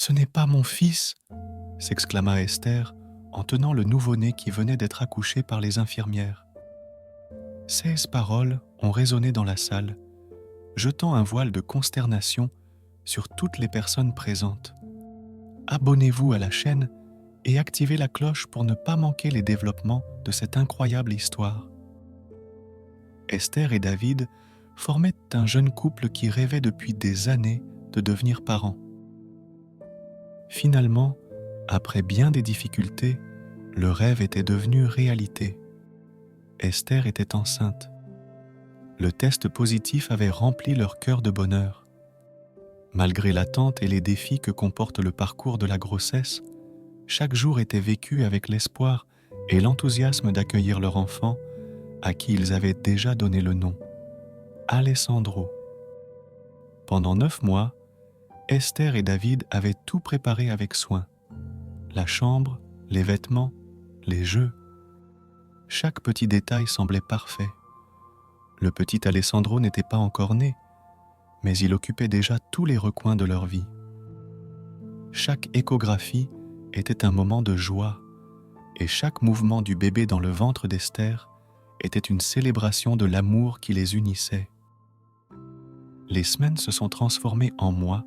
Ce n'est pas mon fils !» s'exclama Esther en tenant le nouveau-né qui venait d'être accouché par les infirmières. 16 paroles ont résonné dans la salle, jetant un voile de consternation sur toutes les personnes présentes. Abonnez-vous à la chaîne et activez la cloche pour ne pas manquer les développements de cette incroyable histoire. Esther et David formaient un jeune couple qui rêvait depuis des années de devenir parents. Finalement, après bien des difficultés, le rêve était devenu réalité. Esther était enceinte. Le test positif avait rempli leur cœur de bonheur. Malgré l'attente et les défis que comporte le parcours de la grossesse, chaque jour était vécu avec l'espoir et l'enthousiasme d'accueillir leur enfant, à qui ils avaient déjà donné le nom, Alessandro. Pendant 9 mois, Esther et David avaient tout préparé avec soin. La chambre, les vêtements, les jeux. Chaque petit détail semblait parfait. Le petit Alessandro n'était pas encore né, mais il occupait déjà tous les recoins de leur vie. Chaque échographie était un moment de joie, et chaque mouvement du bébé dans le ventre d'Esther était une célébration de l'amour qui les unissait. Les semaines se sont transformées en mois,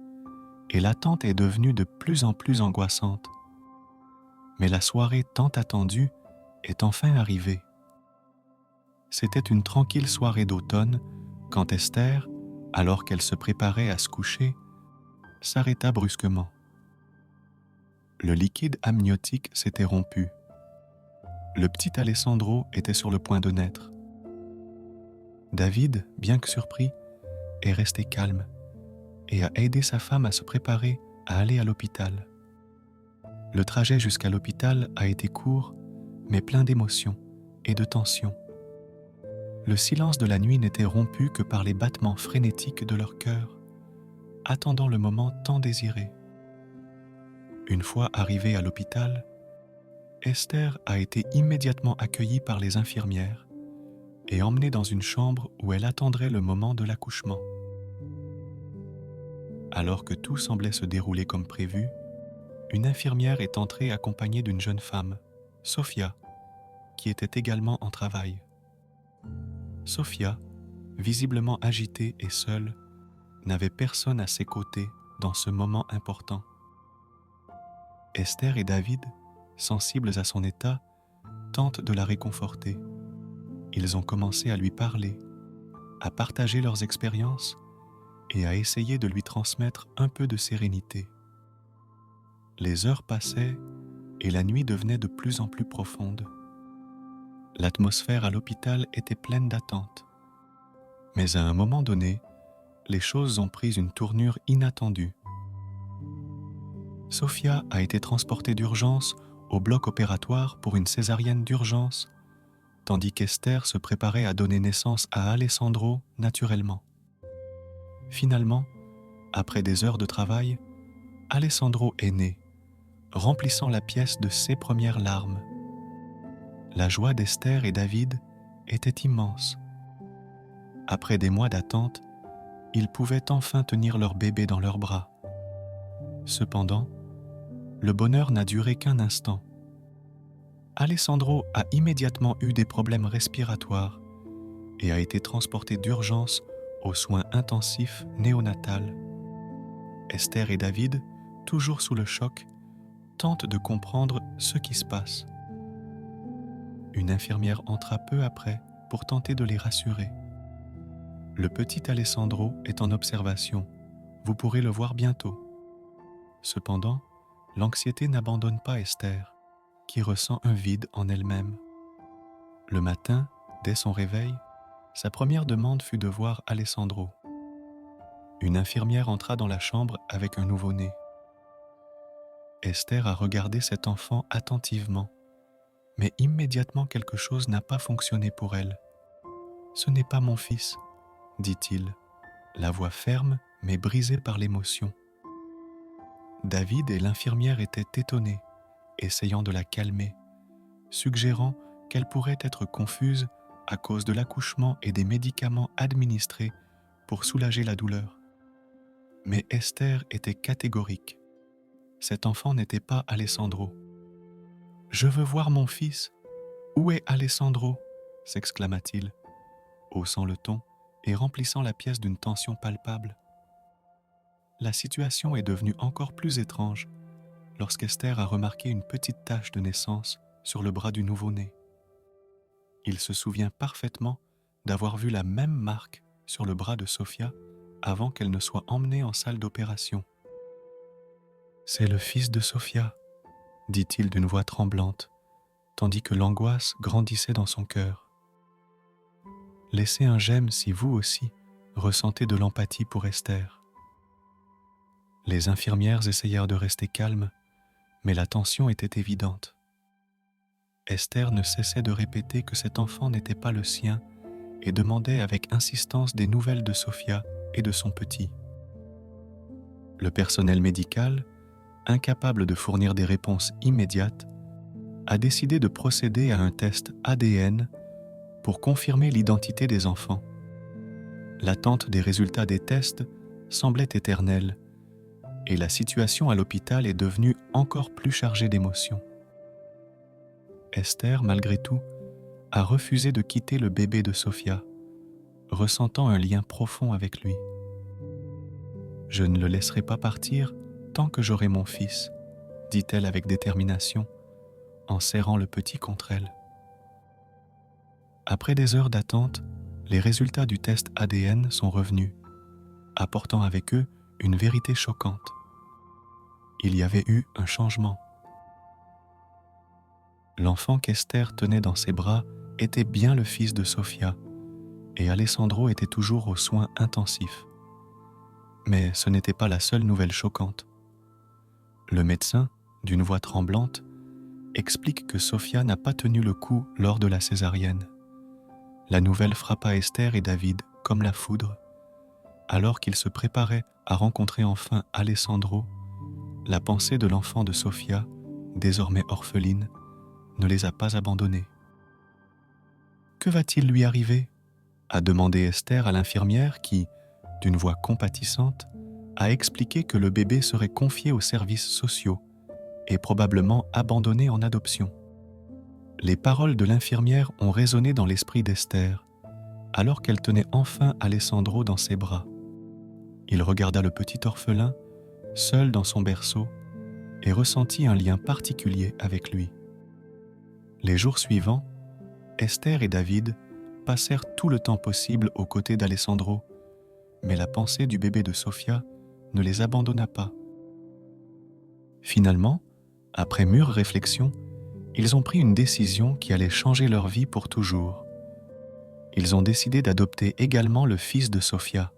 et l'attente est devenue de plus en plus angoissante. Mais la soirée tant attendue est enfin arrivée. C'était une tranquille soirée d'automne quand Esther, alors qu'elle se préparait à se coucher, s'arrêta brusquement. Le liquide amniotique s'était rompu. Le petit Alessandro était sur le point de naître. David, bien que surpris, est resté calme et a aidé sa femme à se préparer à aller à l'hôpital. Le trajet jusqu'à l'hôpital a été court, mais plein d'émotions et de tension. Le silence de la nuit n'était rompu que par les battements frénétiques de leur cœur, attendant le moment tant désiré. Une fois arrivée à l'hôpital, Esther a été immédiatement accueillie par les infirmières et emmenée dans une chambre où elle attendrait le moment de l'accouchement. Alors que tout semblait se dérouler comme prévu, une infirmière est entrée accompagnée d'une jeune femme, Sophia, qui était également en travail. Sophia, visiblement agitée et seule, n'avait personne à ses côtés dans ce moment important. Esther et David, sensibles à son état, tentent de la réconforter. Ils ont commencé à lui parler, à partager leurs expériences et à essayer de lui transmettre un peu de sérénité. Les heures passaient et la nuit devenait de plus en plus profonde. L'atmosphère à l'hôpital était pleine d'attente. Mais à un moment donné, les choses ont pris une tournure inattendue. Sophia a été transportée d'urgence au bloc opératoire pour une césarienne d'urgence, tandis qu'Esther se préparait à donner naissance à Alessandro naturellement. Finalement, après des heures de travail, Alessandro est né, remplissant la pièce de ses premières larmes. La joie d'Esther et David était immense. Après des mois d'attente, ils pouvaient enfin tenir leur bébé dans leurs bras. Cependant, le bonheur n'a duré qu'un instant. Alessandro a immédiatement eu des problèmes respiratoires et a été transporté d'urgence aux soins intensifs néonatals. Esther et David, toujours sous le choc, tentent de comprendre ce qui se passe. Une infirmière entra peu après pour tenter de les rassurer. Le petit Alessandro est en observation. Vous pourrez le voir bientôt. Cependant, l'anxiété n'abandonne pas Esther, qui ressent un vide en elle-même. Le matin, dès son réveil, sa première demande fut de voir Alessandro. Une infirmière entra dans la chambre avec un nouveau-né. Esther a regardé cet enfant attentivement, mais immédiatement quelque chose n'a pas fonctionné pour elle. « Ce n'est pas mon fils », dit-il, la voix ferme mais brisée par l'émotion. David et l'infirmière étaient étonnés, essayant de la calmer, suggérant qu'elle pourrait être confuse à cause de l'accouchement et des médicaments administrés pour soulager la douleur. Mais Esther était catégorique. cet enfant n'était pas Alessandro. « Je veux voir mon fils. Où est Alessandro ?» s'exclama-t-il, haussant le ton et remplissant la pièce d'une tension palpable. La situation est devenue encore plus étrange lorsqu'Esther a remarqué une petite tache de naissance sur le bras du nouveau-né. Il se souvient parfaitement d'avoir vu la même marque sur le bras de Sofia avant qu'elle ne soit emmenée en salle d'opération. « C'est le fils de Sofia », dit-il d'une voix tremblante, tandis que l'angoisse grandissait dans son cœur. Laissez un j'aime si vous aussi ressentez de l'empathie pour Esther. Les infirmières essayèrent de rester calmes, mais la tension était évidente. Esther ne cessait de répéter que cet enfant n'était pas le sien et demandait avec insistance des nouvelles de Sofia et de son petit. Le personnel médical, incapable de fournir des réponses immédiates, a décidé de procéder à un test ADN pour confirmer l'identité des enfants. L'attente des résultats des tests semblait éternelle et la situation à l'hôpital est devenue encore plus chargée d'émotions. Esther, malgré tout, a refusé de quitter le bébé de Sofia, ressentant un lien profond avec lui. « Je ne le laisserai pas partir tant que j'aurai mon fils », dit-elle avec détermination, en serrant le petit contre elle. Après des heures d'attente, les résultats du test ADN sont revenus, apportant avec eux une vérité choquante. Il y avait eu un changement. L'enfant qu'Esther tenait dans ses bras était bien le fils de Sofia, et Alessandro était toujours aux soins intensifs. Mais ce n'était pas la seule nouvelle choquante. Le médecin, d'une voix tremblante, explique que Sofia n'a pas tenu le coup lors de la césarienne. La nouvelle frappa Esther et David comme la foudre. Alors qu'ils se préparaient à rencontrer enfin Alessandro, la pensée de l'enfant de Sofia, désormais orpheline, ne les a pas abandonnés. « Que va-t-il lui arriver ?» a demandé Esther à l'infirmière qui, d'une voix compatissante, a expliqué que le bébé serait confié aux services sociaux et probablement abandonné en adoption. Les paroles de l'infirmière ont résonné dans l'esprit d'Esther, alors qu'elle tenait enfin Alessandro dans ses bras. Il regarda le petit orphelin, seul dans son berceau, et ressentit un lien particulier avec lui. Les jours suivants, Esther et David passèrent tout le temps possible aux côtés d'Alessandro, mais la pensée du bébé de Sofia ne les abandonna pas. Finalement, après mûre réflexion, ils ont pris une décision qui allait changer leur vie pour toujours. Ils ont décidé d'adopter également le fils de Sofia.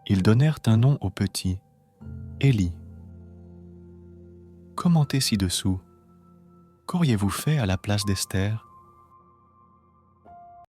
Ils donnèrent un nom au petit, Élie. Commentez ci-dessous. Qu'auriez-vous fait à la place d'Esther ?